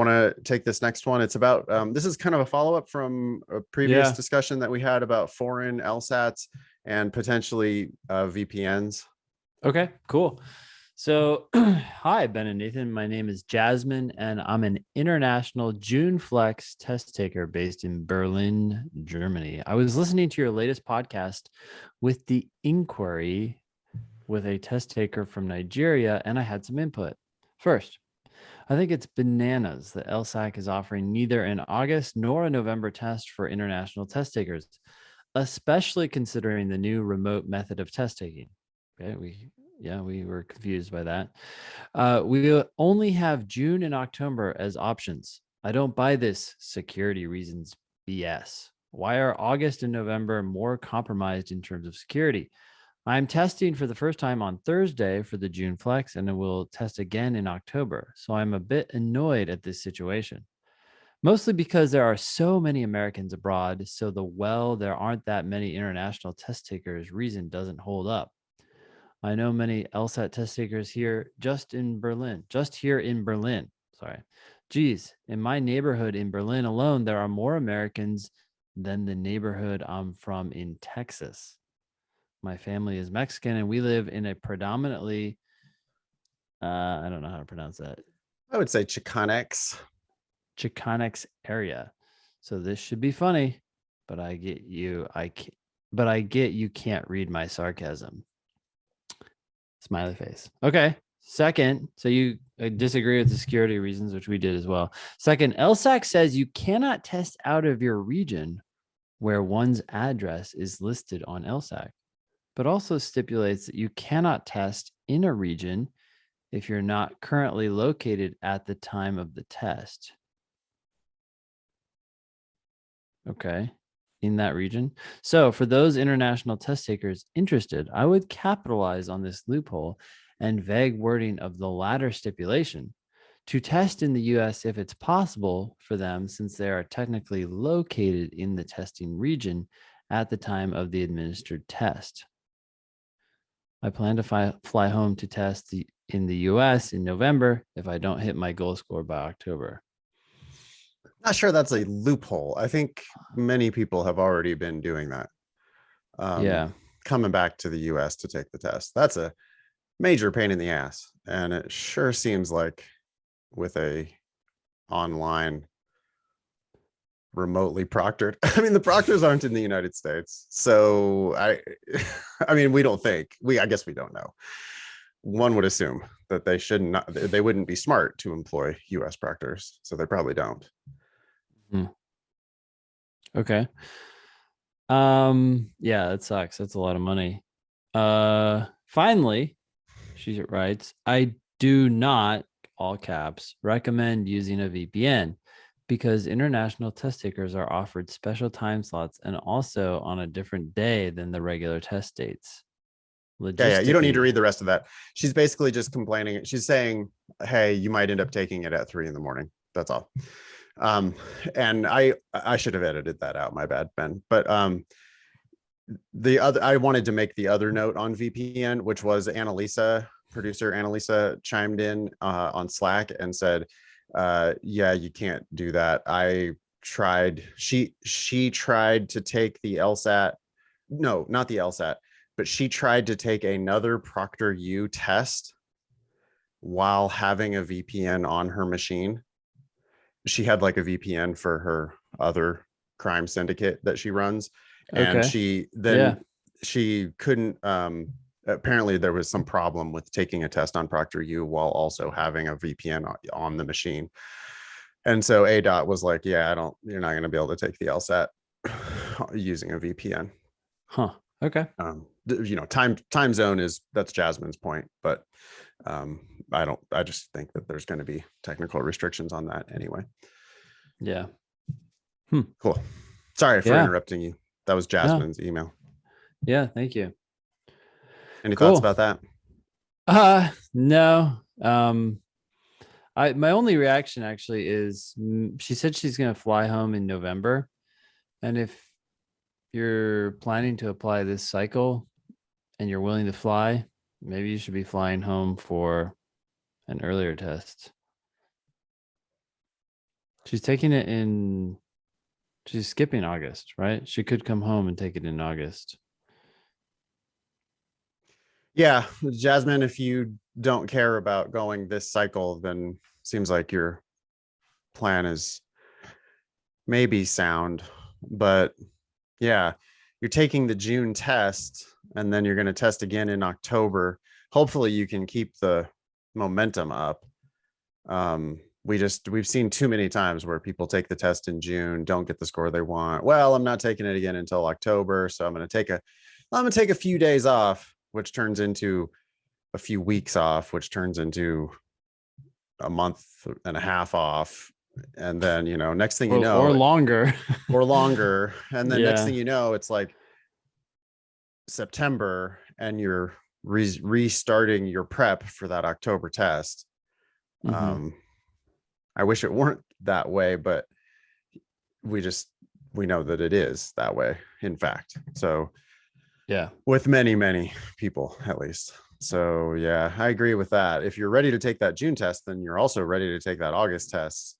Want to take this next one? It's about this is kind of a follow-up from a previous Yeah. discussion that we had about foreign LSATs and potentially VPNs. Okay, cool. So, hi, Ben and Nathan. My name is Jasmine, and I'm an international June Flex test taker based in Berlin, Germany. I was listening to your latest podcast with the inquiry with a test taker from Nigeria, and I had some input. First, I think it's bananas that LSAC is offering neither an August nor a November test for international test takers, especially considering the new remote method of test taking. Okay, we were confused by that. We will only have June and October as options. I don't buy this security reasons BS. Why are August and November more compromised in terms of security? I'm testing for the first time on Thursday for the June Flex, and it will test again in October. So I'm a bit annoyed at this situation, mostly because there are so many Americans abroad. So there aren't that many international test takers reason doesn't hold up. I know many LSAT test takers here just here in Berlin. Sorry. Geez, in my neighborhood in Berlin alone, there are more Americans than the neighborhood I'm from in Texas. My family is Mexican and we live in a predominantly, I don't know how to pronounce that, I would say Chicanx. Chicanx area. So this should be funny, but I get you. But I get you can't read my sarcasm. Smiley face. Okay. Second, so you disagree with the security reasons, which we did as well. Second, LSAC says you cannot test out of your region where one's address is listed on LSAC, but also stipulates that you cannot test in a region if you're not currently located at the time of the test. Okay. In that region. So for those international test takers interested, I would capitalize on this loophole and vague wording of the latter stipulation to test in the US if it's possible for them, since they are technically located in the testing region at the time of the administered test. I plan to fly home to test in the US in November if I don't hit my goal score by October. Not sure that's a loophole. I think many people have already been doing that. Yeah. Coming back to the US to take the test. That's a major pain in the ass. And it sure seems like with a online remotely proctored. I mean, the proctors aren't in the United States. So I mean, we don't think, I guess we don't know. One would assume that they wouldn't be smart to employ US proctors. So they probably don't. Okay. Yeah, it sucks. That's a lot of money. Finally, she writes, I do not, all caps, recommend using a VPN because international test takers are offered special time slots and also on a different day than the regular test dates. Yeah. You don't need to Logistically, read the rest of that. She's basically just complaining. She's saying, hey, you might end up taking it at 3 a.m. That's all. And I should have edited that out. My bad, Ben. But I wanted to make the other note on VPN, which was producer Annalisa chimed in on Slack and said, yeah, you can't do that. I tried. She tried to take the LSAT. No, not the LSAT, but she tried to take another ProctorU test while having a VPN on her machine. She had like a VPN for her other crime syndicate that she runs. And okay. she couldn't, apparently there was some problem with taking a test on ProctorU while also having a VPN on the machine. And so ADOT was like, yeah, you're not going to be able to take the LSAT using a VPN. Huh. Okay. Time zone that's Jasmine's point, but I just think that there's going to be technical restrictions on that anyway. Yeah. Cool. Sorry for interrupting you. That was Jasmine's email. Yeah. Thank you. Any thoughts about that? No. My only reaction actually is she said she's going to fly home in November. And if you're planning to apply this cycle and you're willing to fly, maybe you should be flying home for an earlier test. She's taking it in. She's skipping August, right? She could come home and take it in August. Yeah, Jasmine, if you don't care about going this cycle, then seems like your plan is maybe sound. But yeah, you're taking the June test and then you're going to test again in October. Hopefully you can keep the momentum up. We've seen too many times where people take the test in June, don't get the score they want. Well, I'm not taking it again until October, so I'm going to take a few days off, which turns into a few weeks off, which turns into a month and a half off. And then, next thing you Or know, longer. or longer. And then next Yeah. thing you know, it's like September and you're restarting your prep for that October test. Mhm. I wish it weren't that way, but we know that it is that way, in fact. So Yeah. with many, many people, at least. So yeah, I agree with that. If you're ready to take that June test, then you're also ready to take that August test.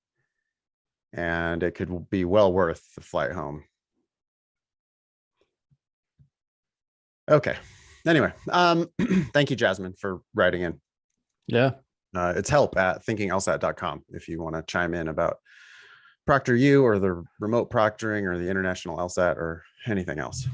And it could be well worth the flight home. Okay. Anyway, thank you, Jasmine, for writing in. Yeah. It's help at thinkinglsat.com if you want to chime in about ProctorU or the remote proctoring or the international LSAT or anything else.